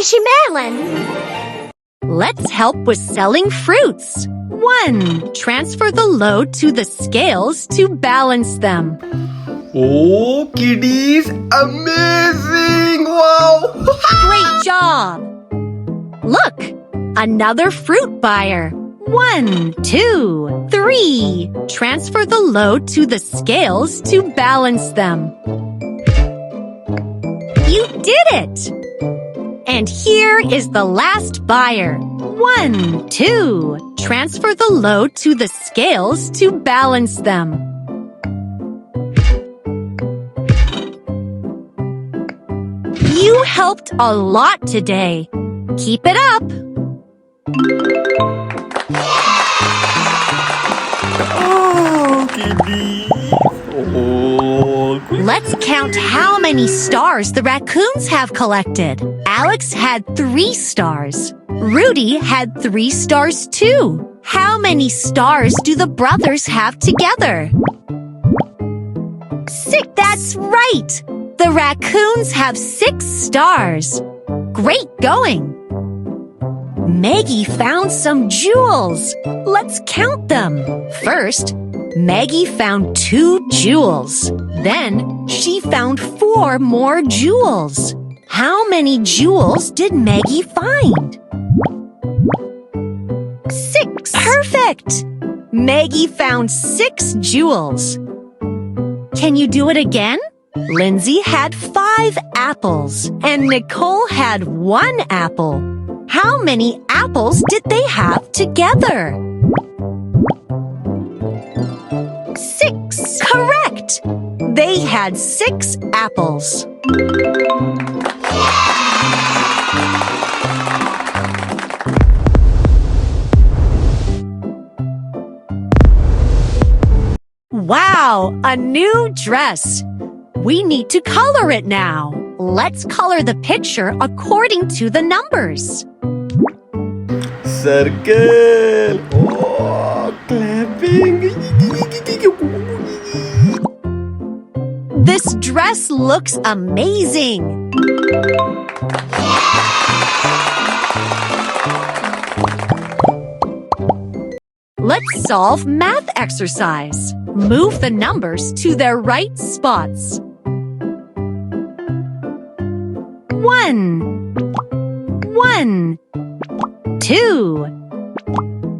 Mishimelon. Let's help with selling fruits. 1. Transfer the load to the scales to balance them. Oh, kiddies, amazing! Wow! Great job! Look, another fruit buyer. 1, 2, 3. Transfer the load to the scales to balance them. You did it! And here is the last buyer. 1, 2. Transfer the load to the scales to balance them. You helped a lot today. Keep it up. Oh, kiddies! Oh, Let's count how many stars the raccoons have collected. Alex had 3 stars. Rudy had 3 stars too. How many stars do the brothers have together? 6. That's right. The raccoons have 6 stars. Great going. Maggie found some jewels. Let's count them. First, Maggie found 2 jewels. Then, she found 4 more jewels. How many jewels did Maggie find? 6. Perfect! Maggie found 6 jewels. Can you do it again? Lindsay had 5 apples, and Nicole had 1 apple. How many apples did they have together? 6. Correct! They had 6 apples. Wow, a new dress! We need to color it now. Let's color the picture according to the numbers. circle! Oh, clapping! This dress looks amazing. Let's solve math exercise. Move the numbers to their right spots. 1, 1, 2.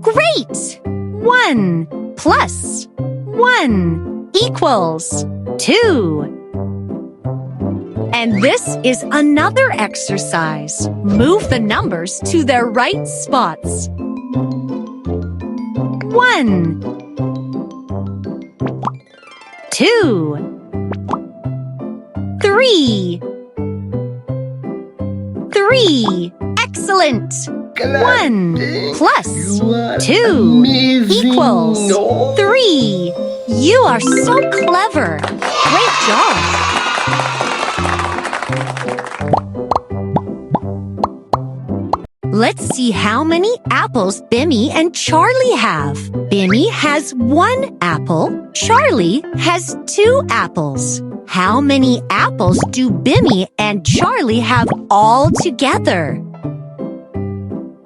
Great! 1 plus 1 equals 2. And this is another exercise. Move the numbers to their right spots. 1, 2, 3. 3. Excellent! 1 plus 2 equals 3. You are so clever. Great job. Let's see how many apples Bimmy and Charlie have. Bimmy has 1 apple. Charlie has 2 apples. How many apples do Bimmy and Charlie have all together?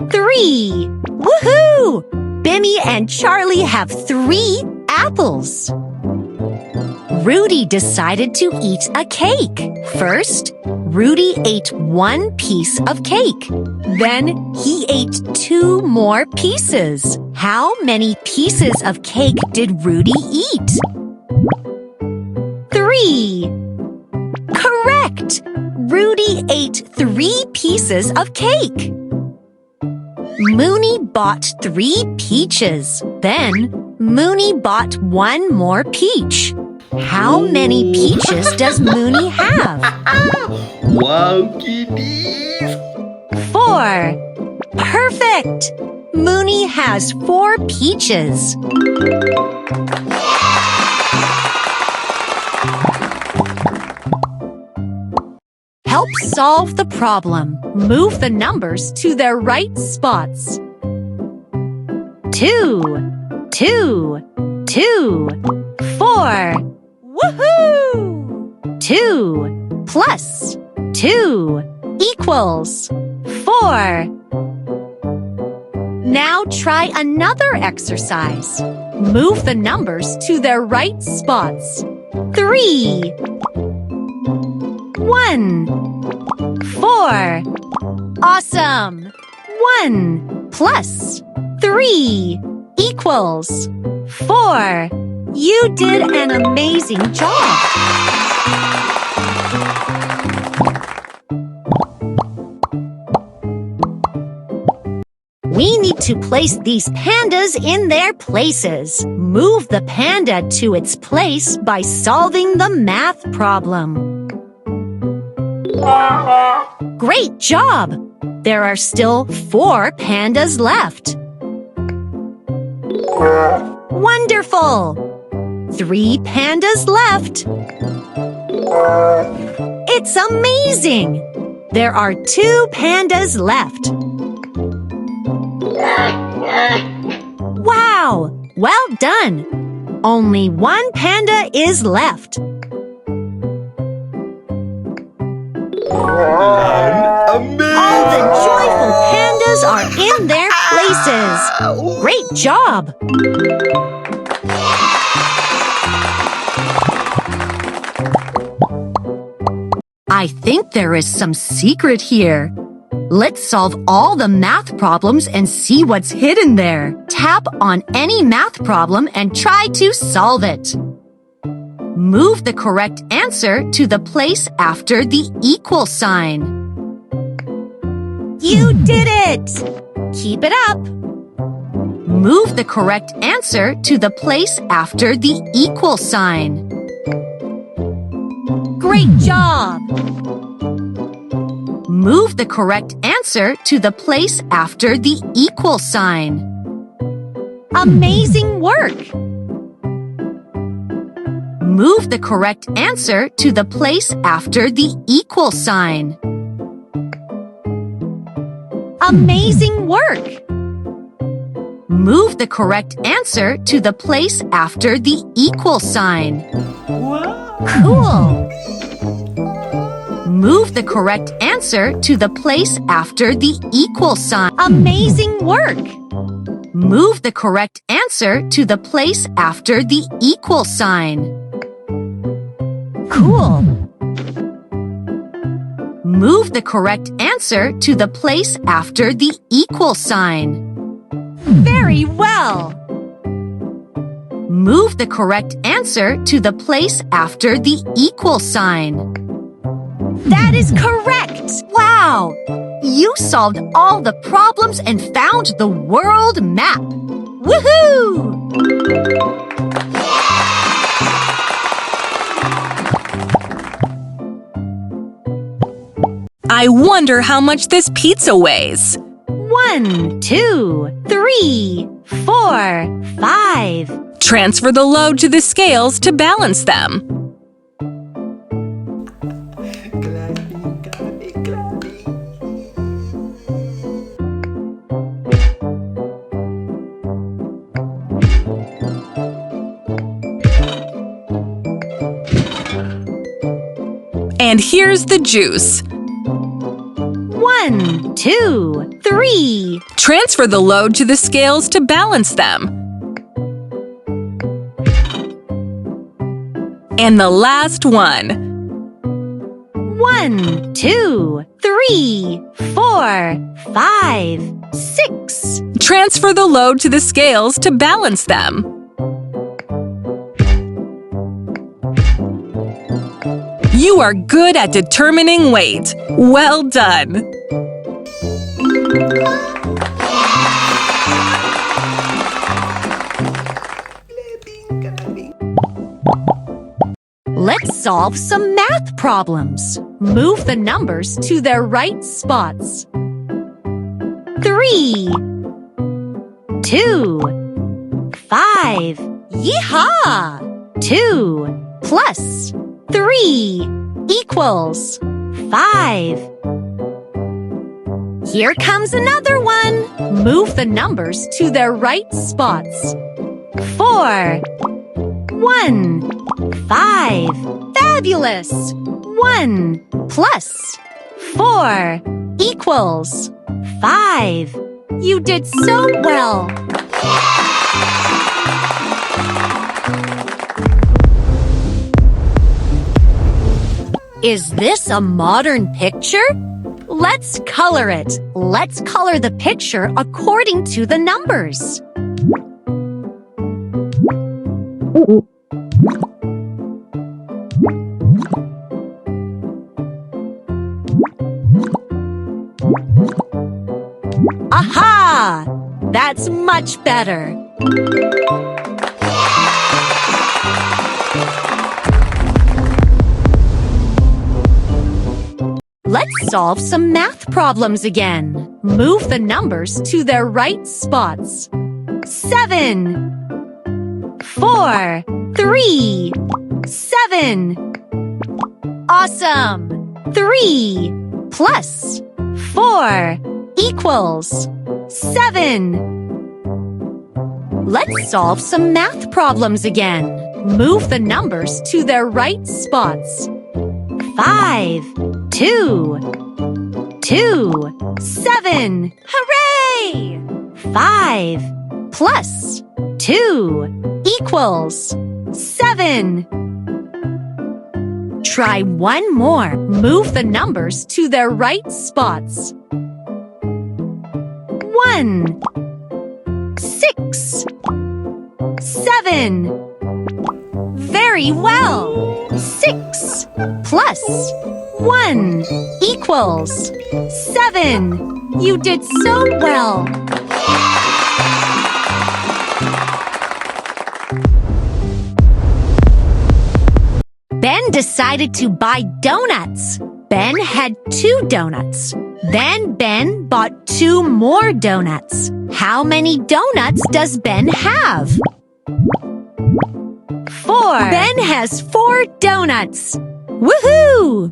3. Woohoo! Bimmy and Charlie have 3 apples. Rudy decided to eat a cake. First, Rudy ate 1 piece of cake. Then he ate 2 more pieces. How many pieces of cake did Rudy eat? 3. Correct! Rudy ate 3 pieces of cake. Mooney bought 3 peaches. Then, Mooney bought 1 more peach. How many peaches does Mooney have? Wow, kiddies! 4. Perfect! Mooney has 4 peaches. Help solve the problem. Move the numbers to their right spots. 2, 2, 2, 4. Woohoo! 2 plus 2 equals 4. Now try another exercise. Move the numbers to their right spots. 3, 1, 4. Awesome! 1 plus 3 equals 4. You did an amazing job! We need to place these pandas in their places. Move the panda to its place by solving the math problem. Great job! There are still 4 pandas left. Wonderful! 3 pandas left. It's amazing! There are 2 pandas left. Wow! Well done! Only 1 panda is left. All the joyful pandas are in their places. Great job! I think there is some secret here. Let's solve all the math problems and see what's hidden there. Tap on any math problem and try to solve it. Move the correct answer to the place after the equal sign. You did it! Keep it up. Move the correct answer to the place after the equal sign. Great job! Move the correct answer to the place after the equal sign. Amazing work! Move the correct answer to the place after the equal sign. Amazing work! Move the correct answer to the place after the equal sign. Cool! Move the correct answer to the place after the equal sign. Amazing work! Move the correct answer to the place after the equal sign. Cool! Move the correct answer to the place after the equal sign. Very well! Move the correct answer to the place after the equal sign. That is correct! Wow! You solved all the problems and found the world map! Woohoo! I wonder how much this pizza weighs. 1, 2, 3, 4, 5. Transfer the load to the scales to balance them. And here's the juice. 1, 2, 3. Transfer the load to the scales to balance them. And the last one. 1, 2, 3, 4, 5, 6. Transfer the load to the scales to balance them. You are good at determining weight. Well done! Let's solve some math problems. Move the numbers to their right spots. 3, 2, 5. Yeehaw! 2 plus 3 equals 5. Here comes another one. Move the numbers to their right spots. 4, 1, 5. Fabulous! 1 plus 4 equals 5. You did so well. Is this a modern picture? Let's color it. Let's color the picture according to the numbers. Aha! That's much better. Let's solve some math problems again. Move the numbers to their right spots. 7, 4, 3, 7. Awesome! 3 plus 4 equals 7. Let's solve some math problems again. Move the numbers to their right spots. 5, 2, 2, 7. Hooray! 5 plus 2 equals 7. Try one more. Move the numbers to their right spots. 1, 6, 7. Very well. 6 plus 1 equals 7. You did so well. Ben decided to buy donuts. Ben had 2 donuts. Then Ben bought 2 more donuts. How many donuts does Ben have? 4. Ben has 4 donuts. Woohoo!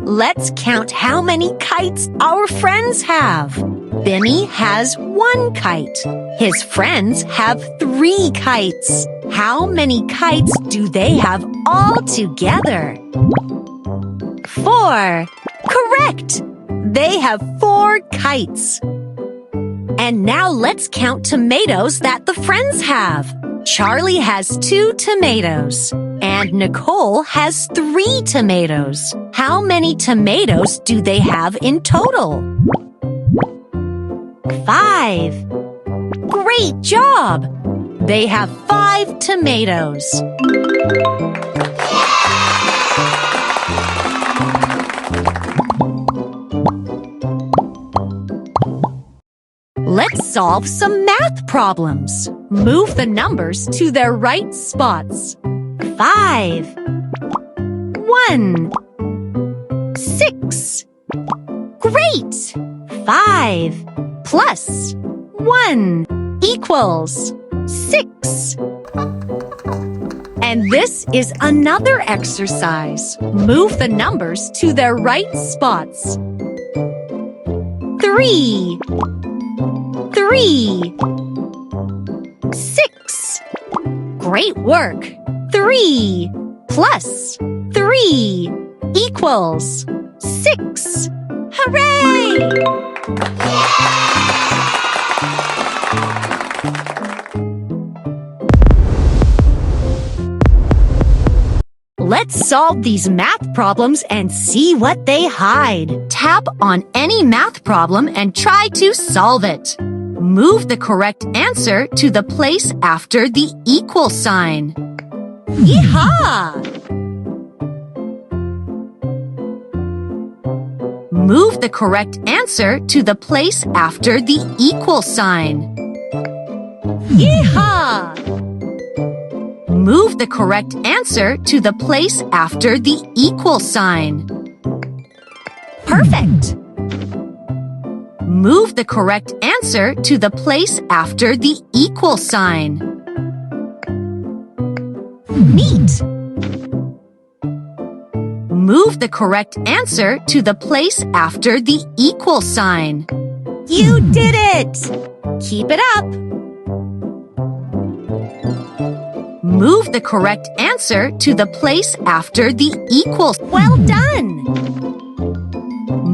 Let's count how many kites our friends have. Benny has 1 kite. His friends have 3 kites. How many kites do they have all together? 4. Correct! They have 4 kites. And now let's count tomatoes that the friends have. Charlie has 2 tomatoes. And Nicole has 3 tomatoes. How many tomatoes do they have in total? 5. Great job! They have 5 tomatoes. Let's solve some math problems. Move the numbers to their right spots. 5, 1, 6. Great! 5 plus 1 equals 6. And this is another exercise. Move the numbers to their right spots. 3, 3, 6. Great work. 3 plus 3 equals 6. Hooray! Let's solve these math problems and see what they hide. Tap on any math problem and try to solve it. Move the correct answer to the place after the equal sign. Yeehaw! Move the correct answer to the place after the equal sign. Yeehaw! Move the correct answer to the place after the equal sign. Perfect! Move the correct answer to the place after the equal sign. Neat! Move the correct answer to the place after the equal sign. You did it! Keep it up! Move the correct answer to the place after the equal. Well done!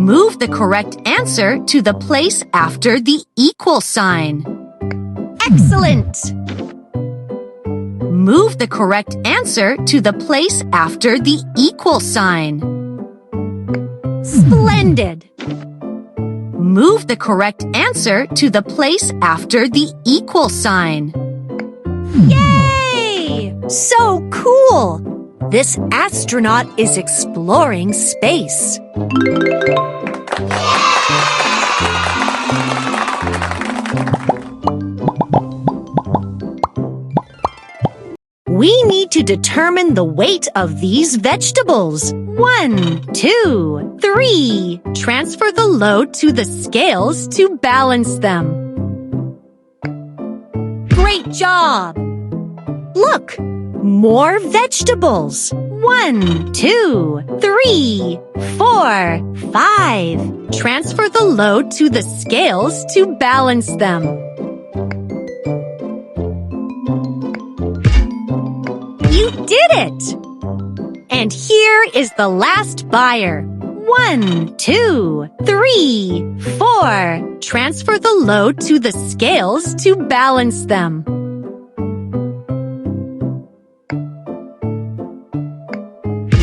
Move the correct answer to the place after the equal sign. Excellent! Move the correct answer to the place after the equal sign. Splendid! Move the correct answer to the place after the equal sign. Yay! So cool! This astronaut is exploring space. We need to determine the weight of these vegetables. 1, 2, 3. Transfer the load to the scales to balance them. Great job! Look, more vegetables. 1, 2, 3, 4, 5. Transfer the load to the scales to balance them. You did it! And here is the last buyer. 1, 2, 3, 4. Transfer the load to the scales to balance them.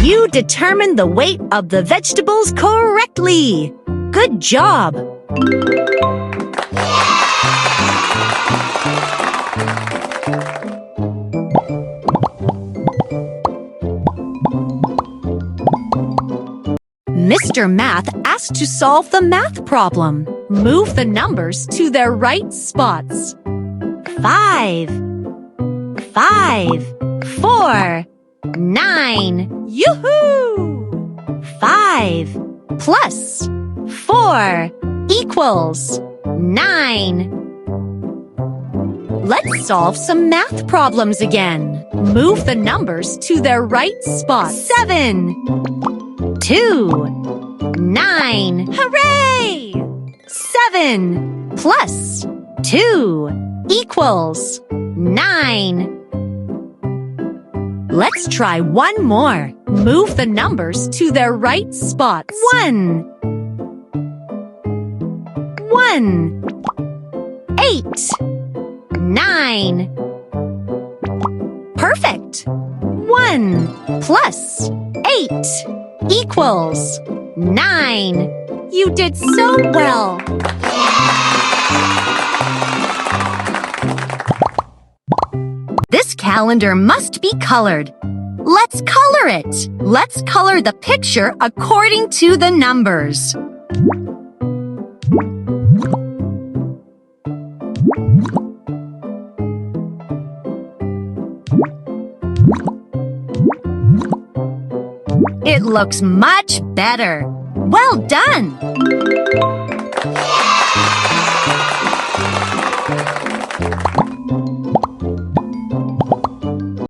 You determined the weight of the vegetables correctly. Good job! Mr. Math asked to solve the math problem. Move the numbers to their right spots. 5, 5, 4, 9. Yoo-hoo! 5 plus 4 equals 9. Let's solve some math problems again. Move the numbers to their right spot. 7, 2, 9. Hooray! 7 plus 2 equals 9. Let's try one more. Move the numbers to their right spots. 1, 8, 9. Perfect! 1 plus 8 equals 9. You did so well! This calendar must be colored. Let's color it. Let's color the picture according to the numbers. It looks much better. Well done!